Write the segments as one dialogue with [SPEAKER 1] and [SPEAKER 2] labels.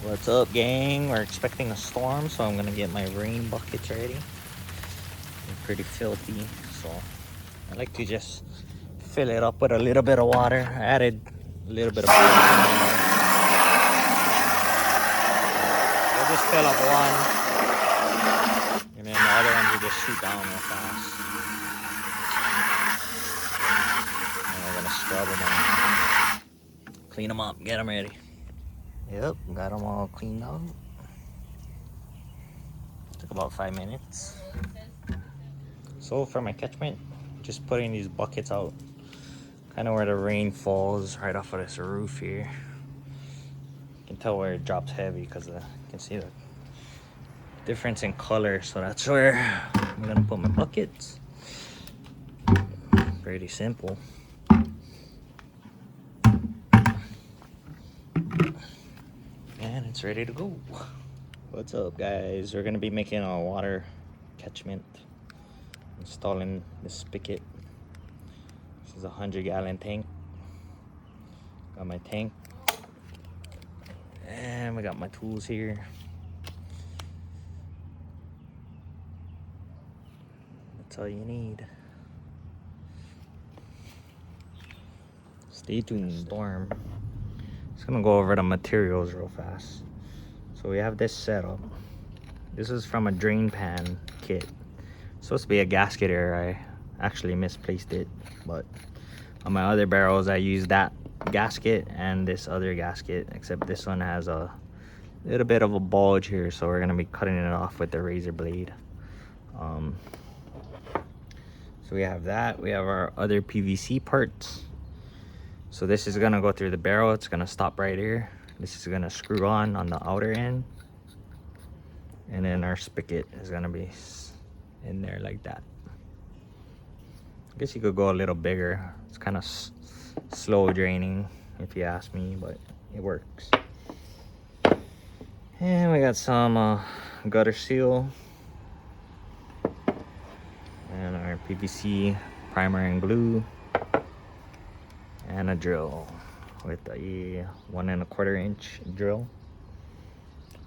[SPEAKER 1] What's up, gang? We're expecting a storm, so I'm gonna get my rain buckets ready. They're pretty filthy, so I like to just fill it up with a little bit of water. I added a little bit of water. We'll just fill up one, and then the other ones will just shoot down real fast. And we're gonna scrub them out, clean them up, get them ready. Yep, got them all cleaned out. Took about 5 minutes. So for my catchment, just putting these buckets out kind of where the rain falls right off of this roof here. You can tell where it drops heavy because you can see the difference in color. So that's where I'm gonna put my buckets. Pretty simple. And it's ready to go. What's up, guys? We're gonna be making a water catchment, installing this spigot. This is a 100-gallon tank. Got my tank, and we got my tools here. That's all you need. Stay tuned. Storm. Just gonna go over the materials real fast. So we have this setup. This is from a drain pan kit. It's supposed to be a gasket here. I actually misplaced it, but on my other barrels I used that gasket and this other gasket, except this one has a little bit of a bulge here, so we're gonna be cutting it off with the razor blade. So we have that. We have our other PVC parts. So this is gonna go through the barrel. It's gonna stop right here. This is gonna screw on the outer end, and then our spigot is gonna be in there like that. I guess you could go a little bigger. It's kind of slow draining if you ask me, but it works. And we got some gutter seal and our PVC primer and glue, and a drill with a 1 1/4 inch drill.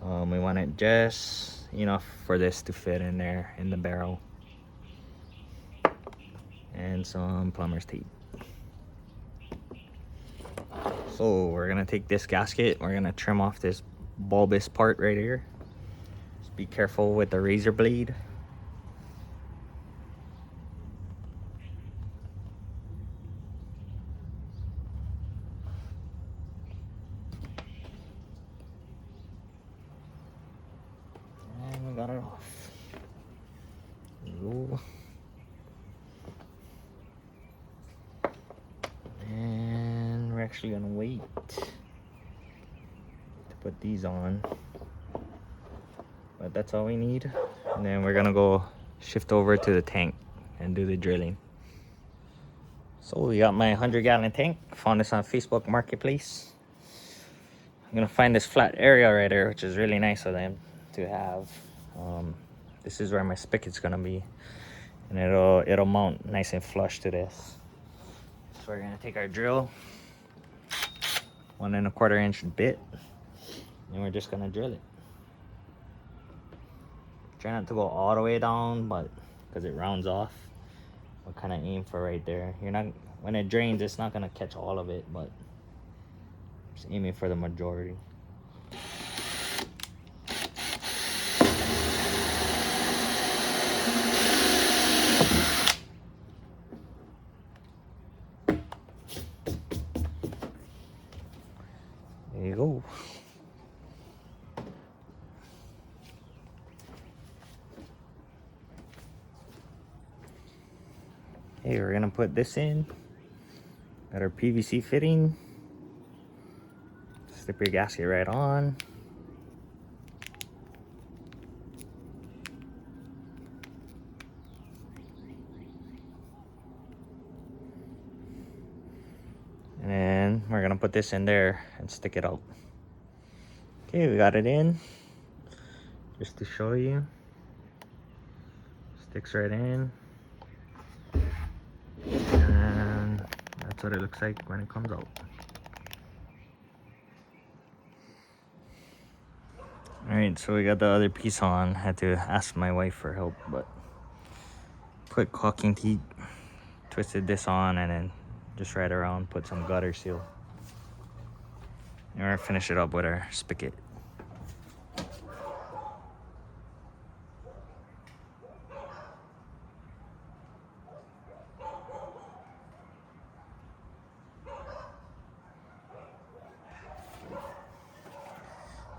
[SPEAKER 1] We want it just enough for this to fit in there in the barrel, and some plumber's tape. So we're gonna take this gasket, we're gonna trim off this bulbous part right here. Just be careful with the razor blade. And we got it off. Ooh. And we're actually gonna wait to put these on, but that's all we need. And then we're gonna go shift over to the tank and do the drilling. So we got my 100-gallon tank. Found this on Facebook Marketplace. I'm gonna find this flat area right there, which is really nice of them to have. This is where my spigot's gonna be, and it'll mount nice and flush to this. So we're gonna take our drill, 1 1/4 inch bit, and we're just gonna drill it. Try not to go all the way down, but because it rounds off, we'll kind of aim for right there. You're not, when it drains, it's not gonna catch all of it, but just aiming for the majority. There you go. Okay, we're gonna put this in. Got our PVC fitting. Slip your gasket right on. And then we're gonna put this in there and stick it out. Okay, we got it in. Just to show you. Sticks right in. And that's what it looks like when it comes out. Alright, so we got the other piece on. Had to ask my wife for help, but put caulking teeth, twisted this on, and then just right around, put some gutter seal. And we're gonna finish it up with our spigot.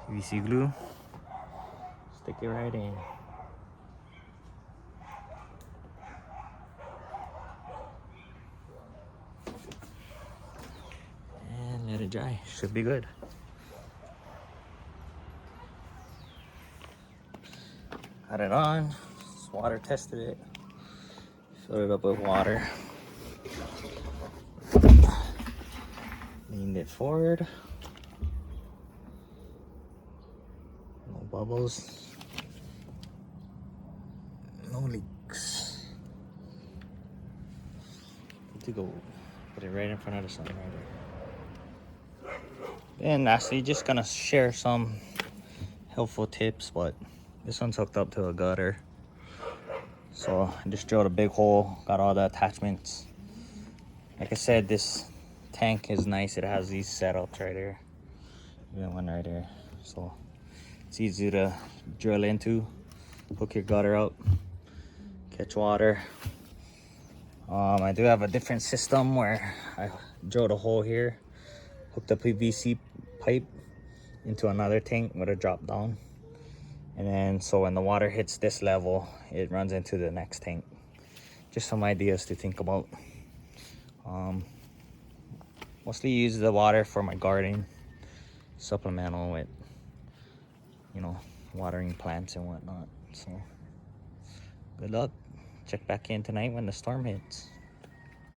[SPEAKER 1] PVC glue, stick it right in. And let it dry, should be good. Got it on, just water tested it, filled it up with water. Leaned it forward. No bubbles. No leaks. Good to go. Put it right in front of the sun right there. And lastly, just gonna share some helpful tips, but this one's hooked up to a gutter. So I just drilled a big hole, got all the attachments. Like I said, this tank is nice. It has these setups right here. Even one right here. So it's easy to drill into, hook your gutter up, catch water. I do have a different system where I drilled a hole here, hooked a PVC pipe into another tank with a drop down. And then so when the water hits this level, it runs into the next tank. Just some ideas to think about. Mostly use the water for my garden, supplemental with, you know, watering plants and whatnot. So good luck. Check back in tonight when the storm hits.